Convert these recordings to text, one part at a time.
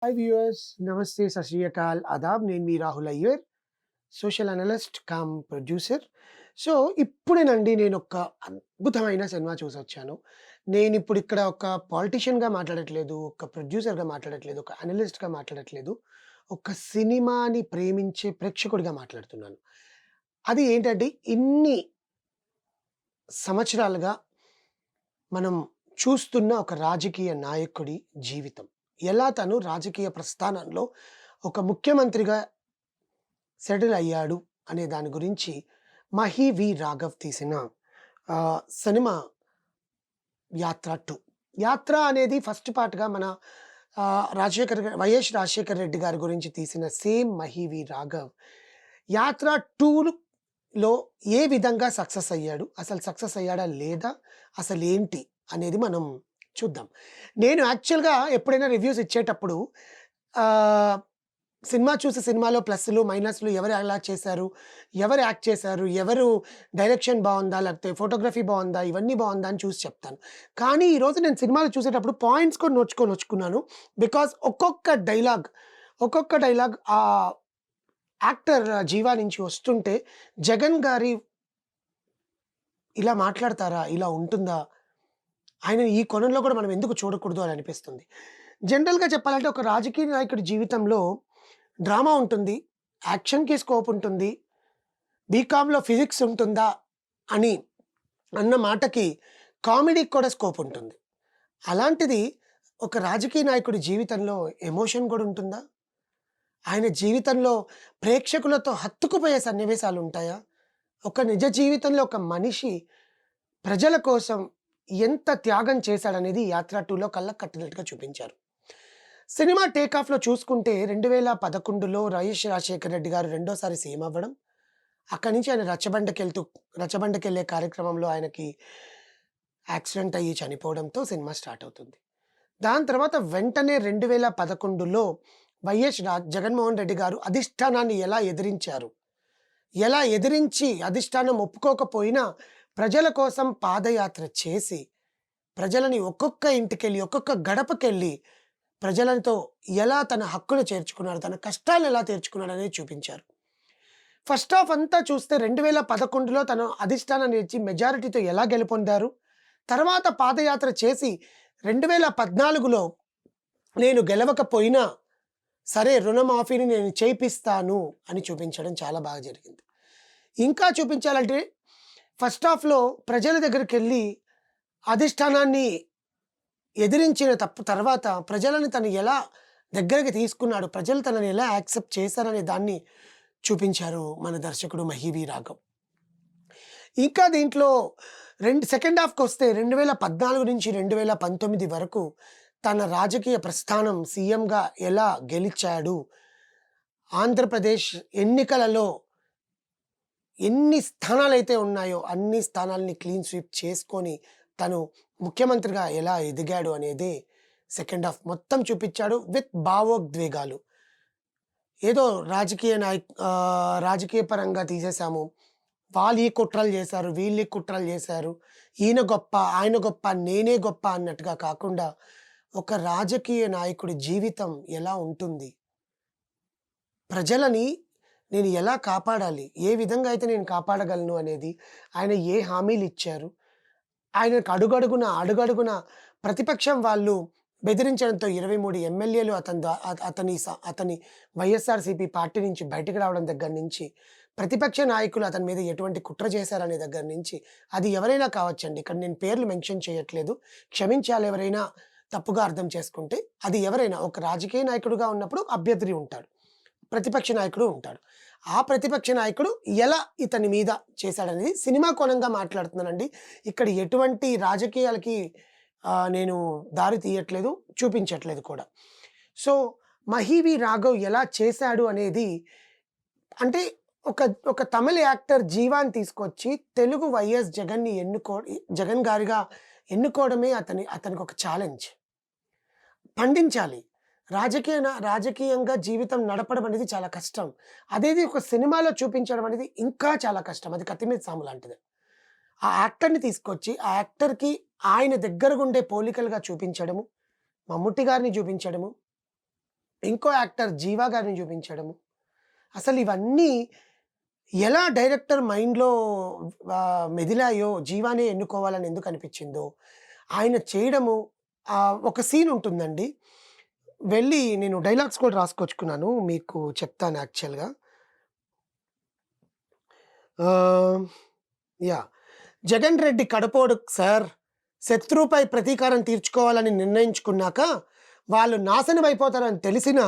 Hi viewers నమస్తే సత్ శ్రీ అకాల్ ఆదాబ్ నేను మీ Rahul Iyer social analyst cum producer. So ఇప్పుడేనండి నేను ఒక అద్భుతమైన సినిమా చూసొచ్చాను. నేను ఇప్పుడు ఇక్కడ ఒక పాలిటీషియన్‌గా మాట్లాడట్లేదు, ఒక ప్రొడ్యూసర్‌గా మాట్లాడట్లేదు, ఒక అనలిస్ట్‌గా మాట్లాడట్లేదు. ఒక సినిమాని ప్రేమించే ప్రేక్షకుడిగా మాట్లాడుతున్నాను. అది ఏంటంటే ఇన్ని సంవత్సరాలుగా మనం చూస్తున్న ఒక రాజకీయ నాయకుడి జీవితం. ఎలా తను రాజకీయ ప్రస్థానంలో ఒక ముఖ్యమంత్రిగా సెటిల్ అయ్యాడు అనే దాని గురించి 'మహి వి రాఘవ్' తీసిన సినిమా 'యాత్ర 2'. 'యాత్ర' అనేది ఫస్ట్ పార్ట్‌గా మన వైఎస్ రాజశేఖర రెడ్డి గారి గురించి తీసిన సేమ్ 'మహి వి రాఘవ్' 'యాత్ర 2'లో ఏ విధంగా సక్సెస్ అయ్యాడు? అసలు సక్సెస్ అయ్యాడా? లేదా? అసలేంటి? అనేది మనం చూద్దాం. నేను యాక్చువల్‌గా ఎప్పుడైనా రివ్యూస్ ఇచ్చేటప్పుడు ఆహ్, సినిమా చూసి సినిమాలో ప్లస్‌లు, మైనస్‌లు ఎవరు ఎలా చేశారు? ఎవరు యాక్ట్ చేశారు? ఎవరు డైరెక్షన్ బావుందా? లేకపోతే ఫోటోగ్రఫీ బావుందా? ఇవన్నీ బావుందా? అని చూసి చెప్తాను. కానీ ఈరోజు నేను సినిమాలు చూసేటప్పుడు పాయింట్స్ కూడా నోచుకొనొచ్చుకున్నాను. బికాజ్ ఒక్కొక్క డైలాగ్ యాక్టర్ జీవా నుంచి వస్తుంటే జగన్ గారి ఇలా మాట్లాడతారా? ఇలా ఉంటుందా? ఆయనని ఈ కోణంలో కూడా మనం ఎందుకు చూడకూడదు అని అనిపిస్తుంది. జనరల్‌గా చెప్పాలంటే ఒక రాజకీయ నాయకుడి జీవితంలో డ్రామా ఉంటుంది. యాక్షన్‌కి స్కోప్ ఉంటుంది. బీకామ్‌లో ఫిజిక్స్ ఉంటుందా? అని అన్న మాటకి కామెడీకి కూడా స్కోప్ ఉంటుంది. అలాంటిది ఒక రాజకీయ నాయకుడి జీవితంలో ఎమోషన్ కూడా ఉంటుందా? ఆయన జీవితంలో ప్రేక్షకులతో హత్తుకుపోయే సన్నివేశాలుంటాయా? ఒక నిజ జీవితంలో ఒక మనిషి ప్రజల కోసం ఎంత త్యాగం చేశాడనేది 'యాత్ర 2'లో కళ్ళకు కట్టినట్టుగా చూపించారు. సినిమా టేక్ ఆఫ్‌లో చూసుకుంటే 2011లో వైఎస్ రాజశేఖర రెడ్డి గారు రెండోసారి సీఎం అవ్వడం, అక్కడి నుంచి ఆయన రచ్చబండకెళ్ళే కార్యక్రమంలో ఆయనకి యాక్సిడెంట్ అయ్యి చనిపోవడంతో సినిమా స్టార్ట్ అవుతుంది. దాని తర్వాత వెంటనే 2011లో జగన్మోహన్ రెడ్డి గారు అధిష్టానాన్ని ఎలా ఎదిరించారు? ఎలా ఎదిరించి అధిష్టానం ఒప్పుకోకపోయినా ప్రజల కోసం పాదయాత్ర చేసి, ప్రజలని ఒక్కొక్క ఇంటికెళ్ళి, ఒక్కొక్క గడపకెళ్ళి ప్రజలతో ఎలా తన హక్కులు చేర్చుకున్నాడు, తన కష్టాలను ఎలా తీర్చుకున్నాడనేది చూపించారు. ఫస్ట్ హాఫ్ అంతా చూస్తే 2011లో తను అధిష్టానాన్ని ఇచ్చి మెజారిటీతో ఎలా గెలుపొందారు, తర్వాత పాదయాత్ర చేసి 2014లో నేను గెలవకపోయినా సరే రుణమాఫీని నేను చేపిస్తాను అని చూపించడం చాలా బాగా జరిగింది. ఇంకా చూపించాలంటే ఫస్ట్ హాఫ్‌లో ప్రజల దగ్గరికెళ్ళి అధిష్టానాన్ని ఎదిరించిన తర్వాత ప్రజలని తను ఎలా దగ్గరికి తీసుకున్నాడు, ప్రజలు తనని ఎలా యాక్సెప్ట్ చేశారనే దాన్ని చూపించారు మన దర్శకుడు 'మహి వి రాఘవ్'. ఇంకా దీంట్లో సెకండ్ హాఫ్‌కొస్తే 2014 నుంచి 2019 వరకు తన రాజకీయ ప్రస్థానం సీఎంగా ఎలా గెలిచాడు, ఆంధ్రప్రదేశ్ ఎన్నికలలో ఎన్ని స్థానాలైతే ఉన్నాయో అన్ని స్థానాల్ని క్లీన్ స్వీప్ చేసుకొని తను ముఖ్యమంత్రిగా ఎలా ఎదిగాడు అనేదే సెకండ్ హాఫ్ మొత్తం చూపించాడు విత్ భావోద్వేగాలు. ఏదో రాజకీయ పరంగా తీసేసాము. వాళ్ళు ఈ కుట్రలు చేశారు, వీళ్ళు ఈ కుట్రలు చేశారు. ఈయన గొప్ప, ఆయన గొప్ప, నేనే గొప్ప అన్నట్టుగా కాకుండా ఒక రాజకీయ నాయకుడి జీవితం ఎలా ఉంటుంది? ప్రజలని నేను ఎలా కాపాడాలి? ఏ విధంగా అయితే నేను కాపాడగలను అనేది ఆయన ఏ హామీలిచ్చారు? ఆయనకు అడుగడుగున ప్రతిపక్షం వాళ్ళు బెదిరించడంతో 23 ఎమ్మెల్యేలు అతని వైఎస్ఆర్‌సీపీ పార్టీ నుంచి బయటకి రావడం దగ్గర నుంచి, ప్రతిపక్ష నాయకులు అతని మీద ఎటువంటి కుట్ర చేశారనే దగ్గర నుంచి, అది ఎవరైనా కావచ్చండి. ఇక్కడ నేను పేర్లు మెన్షన్ చేయట్లేదు. క్షమించాలి ఎవరైనా తప్పుగా అర్థం చేసుకుంటే. అది ఎవరైనా ఒక రాజకీయ నాయకుడుగా ఉన్నప్పుడు అభ్యర్థి ఉంటాడు. ప్రతిపక్ష నాయకుడు ఉంటాడు. ఆ ప్రతిపక్ష నాయకుడు ఎలా ఇతని మీద చేశాడనేది సినిమా కోణంగా మాట్లాడుతున్నానండి. ఇక్కడ ఎటువంటి రాజకీయాలకి నేను దారి తీయట్లేదు, చూపించట్లేదు కూడా. సో, 'మహి వి రాఘవ్' ఎలా చేశాడు అనేది అంటే ఒక తమిళ్ యాక్టర్ జీవాని తీసుకొచ్చి తెలుగు వైఎస్ జగన్ గారిగా ఎన్నుకోవడమే అతనికొక ఛాలెంజ్. పండించాలి. రాజకీయంగా జీవితం నడపడం అనేది చాలా కష్టం. అదేది ఒక సినిమాలో చూపించడం అనేది ఇంకా చాలా కష్టం. అది కత్తి మీద సాము లాంటిది. ఆ యాక్టర్‌ని తీసుకొచ్చి, ఆ యాక్టర్‌కి ఆయన దగ్గరగుండే పోలికలుగా చూపించడము, మమ్ముట్టి గారిని చూపించడము, ఇంకో యాక్టర్ 'జీవా' గారిని చూపించడము. అసలు ఇవన్నీ ఎలా డైరెక్టర్ మైండ్‌లో మెదిలాయో 'జీవానే' ఎన్నుకోవాలని ఎందుకు అనిపించిందో, ఆయన చేయడము ఒక సీన్ ఉంటుందండి. వెళ్ళి నేను డైలాగ్స్ కూడా రాసుకొచ్చుకున్నాను. మీకు చెప్తాను యాక్చువల్‌గా. ఆహ్, యాహ్! 'జగన్ రెడ్డి కడపోడు సార్. శత్రువుపై ప్రతీకారం తీర్చుకోవాలని నిర్ణయించుకున్నాక, వాళ్ళు నాశనం అయిపోతారని తెలిసినా,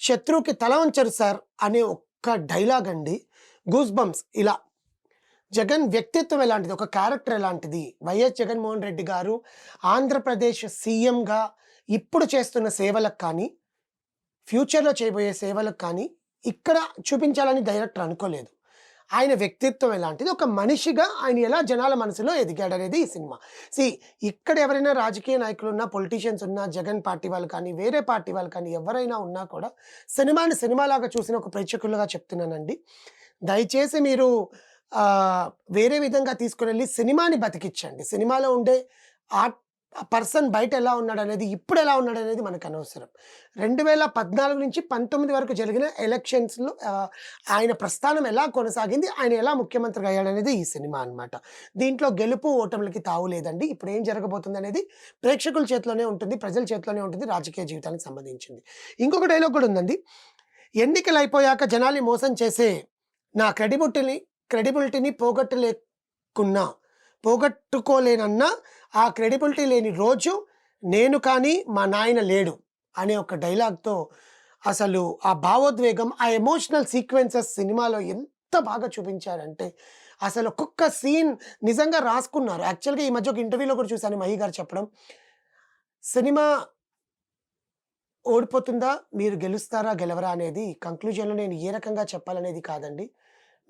శత్రువుకి తల వంచరు సార్' అనే ఒక్క డైలాగ్ అండి. గూస్ బంప్స్ ఇలా. జగన్ వ్యక్తిత్వం ఎలాంటిది, ఒక క్యారెక్టర్ ఎలాంటిది, వైఎస్ జగన్మోహన్ రెడ్డి గారు ఆంధ్రప్రదేశ్ సీఎంగా ఇప్పుడు చేస్తున్న సేవలకు కానీ, ఫ్యూచర్‌లో చేయబోయే సేవలకు కానీ, ఇక్కడ చూపించాలని డైరెక్టర్ అనుకోలేదు. ఆయన వ్యక్తిత్వం ఎలాంటిది, ఒక మనిషిగా ఆయన ఎలా జనాల మనసులో ఎదిగాడనేది ఈ సినిమా. సీ ఇక్కడ ఎవరైనా రాజకీయ నాయకులున్నా, పొలిటీషియన్స్ ఉన్నా, జగన్ పార్టీ వాళ్ళు కానీ, వేరే పార్టీ వాళ్ళు కానీ ఎవరైనా ఉన్నా కూడా సినిమాని సినిమాలాగా చూసిన ఒక ప్రేక్షకులుగా చెప్తున్నానండి. దయచేసి మీరు వేరే విధంగా తీసుకొనెళ్ళి సినిమాని బతికిచ్చండి. సినిమాలో ఉండే ఆ పర్సన్ బయట ఎలా ఉన్నాడనేది, ఇప్పుడు ఎలా ఉన్నాడనేది మనకనవసరం. 2014 నుంచి 19 వరకు జరిగిన ఎలక్షన్స్‌లో ఆయన ప్రస్థానం ఎలా కొనసాగింది, ఆయన ఎలా ముఖ్యమంత్రిగా అయ్యాడనేది ఈ సినిమా అనమాట. దీంట్లో గెలుపు, ఓటములకి తావు లేదండి. ఇప్పుడేం జరగబోతుందనేది ప్రేక్షకుల చేతిలోనే ఉంటుంది, ప్రజల చేతిలోనే ఉంటుంది, రాజకీయ జీవితానికి సంబంధించింది. ఇంకొక డైలాగ్ కూడా ఉందండి. ఎన్నికలయిపోయాక జనాల్ని మోసం చేసే నా క్రెడిబిలిటీని పోగొట్టుకోలేనన్నా ఆ క్రెడిబిలిటీ లేని రోజు నేను కానీ మా నాయన లేడు అనే ఒక డైలాగ్‌తో అసలు ఆ భావోద్వేగం, ఆ ఎమోషనల్ సీక్వెన్సెస్ సినిమాలో ఎంత బాగా చూపించారంటే, అసలు ఒక్కొక్క సీన్ నిజంగా రాసుకున్నారు. యాక్చువల్‌గా ఈ మధ్య ఒక ఇంటర్వ్యూలో కూడా చూసాను మహి గారు చెప్పడం. సినిమా ఓడిపోతుందా? మీరు గెలుస్తారా? గెలవరా? అనేది కంక్లూజన్‌లో నేను ఏ రకంగా చెప్పాలనేది కాదండి.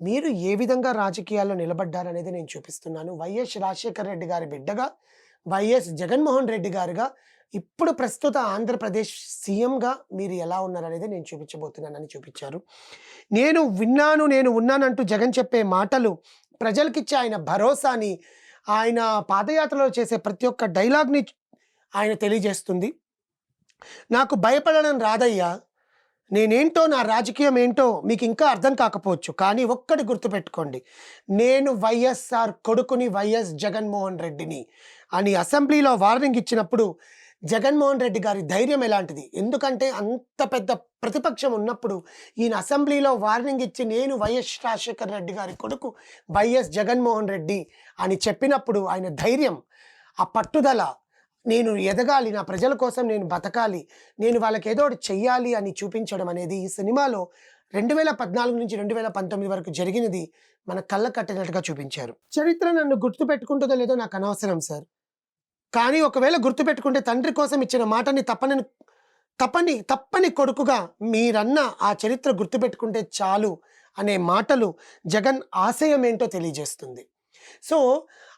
మీరు ఏ విధంగా రాజకీయాల్లో నిలబడ్డారనేది నేను చూపిస్తున్నాను. వైఎస్ రాజశేఖర రెడ్డి గారి బిడ్డగా, వైఎస్ జగన్మోహన్ రెడ్డి గారుగా, ఇప్పుడు ప్రస్తుత ఆంధ్రప్రదేశ్ సీఎంగా మీరు ఎలా ఉన్నారనేది నేను చూపించబోతున్నానని చూపించారు. నేను ఉన్నానంటూ జగన్ చెప్పే మాటలు, ప్రజలకిచ్చే ఆయన భరోసాని, ఆయన పాదయాత్రలో చేసే ప్రతి ఒక్క డైలాగ్‌ని ఆయన తెలియజేస్తుంది. నాకు భయపడడం రాదయ్యా! నేనేంటో, నా రాజకీయం ఏంటో మీకింకా అర్థం కాకపోవచ్చు. కానీ ఒక్కటి గుర్తుపెట్టుకోండి. నేను వైఎస్ఆర్ కొడుకుని, వైఎస్ జగన్మోహన్ రెడ్డిని అని అసెంబ్లీలో వార్నింగ్ ఇచ్చినప్పుడు, జగన్మోహన్ రెడ్డి గారి ధైర్యం ఎలాంటిది? ఎందుకంటే అంత పెద్ద ప్రతిపక్షం ఉన్నప్పుడు ఈయన అసెంబ్లీలో వార్నింగ్ ఇచ్చి, నేను వైఎస్ రాజశేఖర రెడ్డి గారి కొడుకు వైఎస్ జగన్మోహన్ రెడ్డి అని చెప్పినప్పుడు ఆయన ధైర్యం, ఆ పట్టుదల, నేను ఎదగాలి, నా ప్రజల కోసం నేను బతకాలి, నేను వాళ్ళకి ఏదో ఒకటి చెయ్యాలి అని చూపించడం అనేది ఈ సినిమాలో 2014 నుంచి 2019 వరకు జరిగినది మన కళ్ళకు కట్టినట్టుగా చూపించారు. చరిత్ర నన్ను గుర్తుపెట్టుకుంటుందో లేదో నాకు అనవసరం సార్. కానీ ఒకవేళ గుర్తుపెట్టుకుంటే తండ్రి కోసం ఇచ్చిన మాటని తప్పని కొడుకుగా మీరన్న ఆ చరిత్ర గుర్తుపెట్టుకుంటే చాలు అనే మాటలు జగన్ ఆశయం ఏంటో తెలియజేస్తుంది. సో,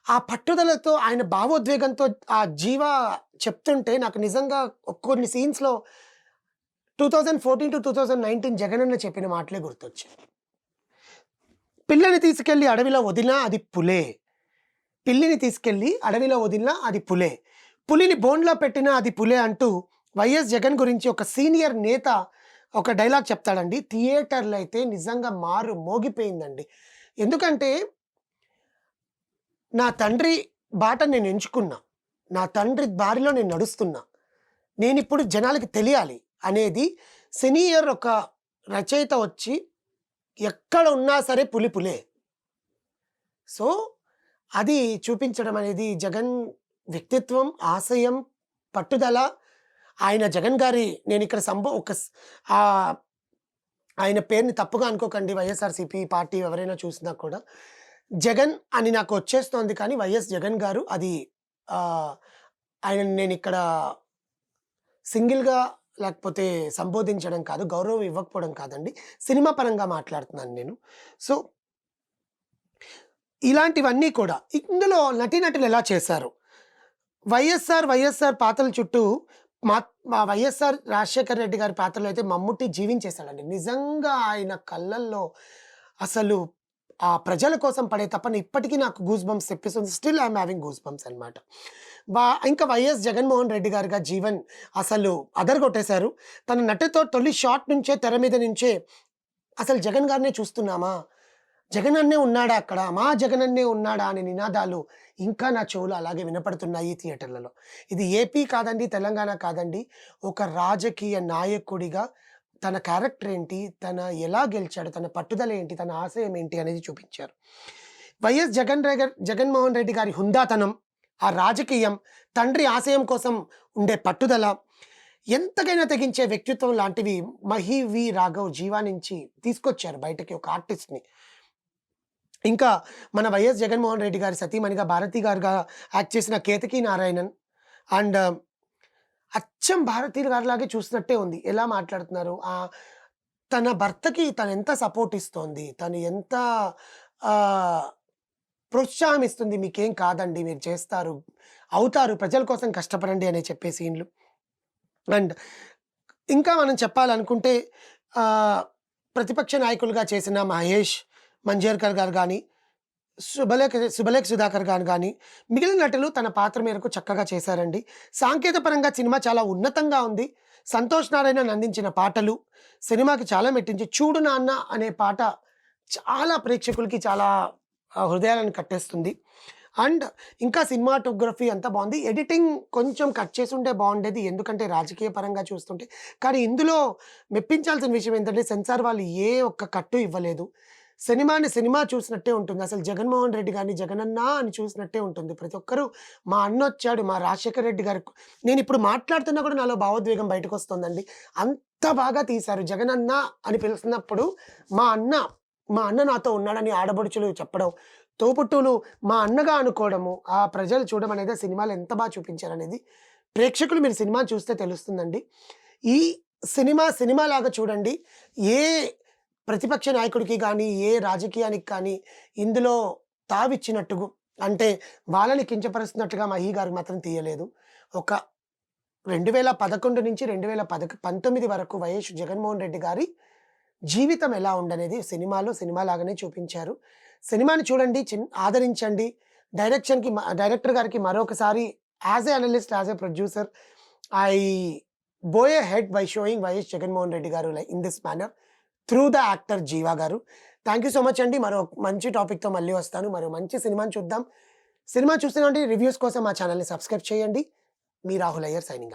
ఆ పట్టుదలతో, ఆయన భావోద్వేగంతో ఆ జీవా చెప్తుంటే నాకు నిజంగా కొన్ని సీన్స్‌లో 2014-2019 జగనన్న చెప్పిన మాటలే గుర్తొచ్చాయి. పిల్లని తీసుకెళ్ళి అడవిలో వదిలినా అది పులే. పిల్లిని తీసుకెళ్ళి అడవిలో వదిలినా అది పులే. పులిని బోన్‌లో పెట్టినా అది పులే అంటూ వైఎస్ జగన్ గురించి ఒక సీనియర్ నేత ఒక డైలాగ్ చెప్తాడండి. థియేటర్‌లో అయితే నిజంగా మారు మోగిపోయిందండి. ఎందుకంటే నా తండ్రి బాట నేను ఎంచుకున్నా. నా తండ్రి దారిలో నేను నడుస్తున్నా. నేనిప్పుడు జనాలకి తెలియాలి అనేది సీనియర్ ఒక రచయిత వచ్చి ఎక్కడ ఉన్నా సరే పులి పులే. సో, అది చూపించడం అనేది జగన్ వ్యక్తిత్వం, ఆశయం, పట్టుదల. ఆయన జగన్ గారి నేనిక్కడ ఆయన పేరుని తప్పుగా అనుకోకండి, వైఎస్ఆర్‌సీపీ పార్టీ ఎవరైనా చూసినా కూడా. జగన్ అని నాకు వచ్చేస్తోంది కానీ వైఎస్ జగన్ గారు అది ఆహ్, ఆయనని నేనిక్కడ సింగిల్‌గా లేకపోతే సంబోధించడం కాదు, గౌరవం ఇవ్వకపోవడం కాదండి. సినిమా పరంగా మాట్లాడుతున్నాను నేను. సో, ఇలాంటివన్నీ కూడా ఇందులో నటీనటులు ఎలా చేశారు? వైఎస్ఆర్ పాత్రల చుట్టూ మా మా వైఎస్ఆర్ రాజశేఖర రెడ్డి గారి పాత్రలో అయితే మమ్ముట్టి జీవించేసాడండి. నిజంగా ఆయన కళ్ళల్లో అసలు ఆ ప్రజల కోసం పడే తపన ఇప్పటికీ నాకు గూస్ బంప్స్ తెప్పిస్తుంది. Still I am having goose bumps అన్నమాట. ఇంకా వైఎస్ జగన్మోహన్ రెడ్డి గారిగా జీవన్ అసలు అదరగొట్టేశారు. తన నటనతో తొలి షాట్ నుంచే తెర మీద నుంచే అసలు జగన్ గారినే చూస్తున్నామా? జగన్ అన్నే ఉన్నాడా అక్కడ? మా జగన్ అన్నే ఉన్నాడా? అనే నినాదాలు ఇంకా నా చెవులో అలాగే వినపడుతున్నాయి థియేటర్లలో. ఇది ఏపీ కాదండి, తెలంగాణ కాదండి. ఒక రాజకీయ నాయకుడిగా తన క్యారెక్టర్ ఏంటి? ఎలా గెలిచాడు? తన పట్టుదల ఏంటి? తన ఆశయం ఏంటి? అనేది చూపించారు. వైఎస్ జగన్మోహన్ రెడ్డి గారి హుందాతనం, ఆ రాజకీయం, తండ్రి ఆశయం కోసం ఉండే పట్టుదల, ఎంతకైనా తెగించే వ్యక్తిత్వం లాంటివి 'మహి వి రాఘవ్' జీవా నుంచి తీసుకొచ్చారు బయటకి ఒక ఆర్టిస్ట్‌ని. ఇంకా మన వైఎస్ జగన్మోహన్ రెడ్డి గారి సతీమణిగా భారతి గారుగా యాక్ట్ చేసిన కేతకి నారాయణన్ అండ్ అచ్చం భారతి గారిలాగే చూసినట్టే ఉంది. ఎలా మాట్లాడుతున్నారు? తన భర్తకి తనెంత సపోర్ట్ ఇస్తోంది. తను ఎంత ఆహ్, ప్రోత్సాహం ఇస్తుంది. మీకేం కాదండి. మీరు చేస్తారు. అవుతారు. ప్రజల కోసం కష్టపడండి అని చెప్పే సీన్‌లు. అండ్ ఇంకా మనం చెప్పాలనుకుంటే ఆహ్, ప్రతిపక్ష నాయకులుగా చేసిన మహేష్ మంజ్రేకర్ గారు గాని, శుభలేఖ సుధాకర్ గారు గాని, మిగిలిన నటులు తన పాత్ర మేరకు చక్కగా చేశారండి. సాంకేతిక పరంగా సినిమా చాలా ఉన్నతంగా ఉంది. సంతోష్ నారాయణన్ అందించిన పాటలు సినిమాకి చాలా మెట్టించి 'చూడు నాన్న' అనే పాట చాలా ప్రేక్షకులకి చాలా హృదయాలను కట్టేస్తుంది. అండ్ ఇంకా సినిమాటోగ్రఫీ అంతా బావుంది. ఎడిటింగ్ కొంచెం కట్ చేసుంటే బావుండేది. ఎందుకంటే రాజకీయ పరంగా చూస్తుంటే. కానీ ఇందులో మెప్పించాల్సిన విషయం ఏంటంటే సెన్సార్ వాళ్ళు ఏ ఒక్క కట్టు ఇవ్వలేదు. సినిమా చూసినట్టే ఉంటుంది. అసలు జగన్మోహన్ రెడ్డి గారిని జగనన్న అని చూసినట్టే ఉంటుంది. ప్రతి ఒక్కరు మా అన్నొచ్చాడు, మా రాజశేఖర రెడ్డి గారు నేనిప్పుడు మాట్లాడుతున్నా కూడా నాలో భావోద్వేగం బయటకొస్తుందండి. అంత బాగా తీశారు. జగనన్న అని పిలిసినప్పుడు మా అన్న, మా అన్న నాతో ఉన్నాడని ఆడపడుచులు చెప్పడం, తోబుట్టువులు మా అన్నగా అనుకోవడము, ఆ ప్రజలు చూడడం అనేది సినిమాలో ఎంత చూపించారనేది ప్రేక్షకులు మీరు సినిమా చూస్తే తెలుస్తుందండి. ఈ సినిమాలాగా చూడండి. ఏ ప్రతిపక్ష నాయకుడికి గానీ, ఏ రాజకీయానికి కానీ ఇందులో తావిచ్చినట్టుగు అంటే వాళ్ళని కించపరుస్తున్నట్టుగా 'మహి' గారు మాత్రం తీయలేదు. ఒక 2011 నుంచి 2019 వరకు వైఎస్ జగన్మోహన్ రెడ్డి గారి జీవితం ఎలా ఉండనేది సినిమాలాగానే చూపించారు. సినిమాని చూడండి, ఆదరించండి. డైరెక్టర్ గారికి మరొకసారి as a analyst, as a producer I go ahead by showing YS Jaganmohan Reddy గారు in this manner through the actor Jiiva గారు. థాంక్ యూ సో మచ్ అండి. మరో మంచి టాపిక్‌తో మళ్ళీ వస్తాను. మరో మంచి సినిమాని చూద్దాం. సినిమా చూస్తున్నటువంటి రివ్యూస్ కోసం మా ఛానెల్‌ని సబ్స్క్రైబ్ చేయండి. మీ రాహుల్ అయ్యర్ సైనింగ్ ఔట్.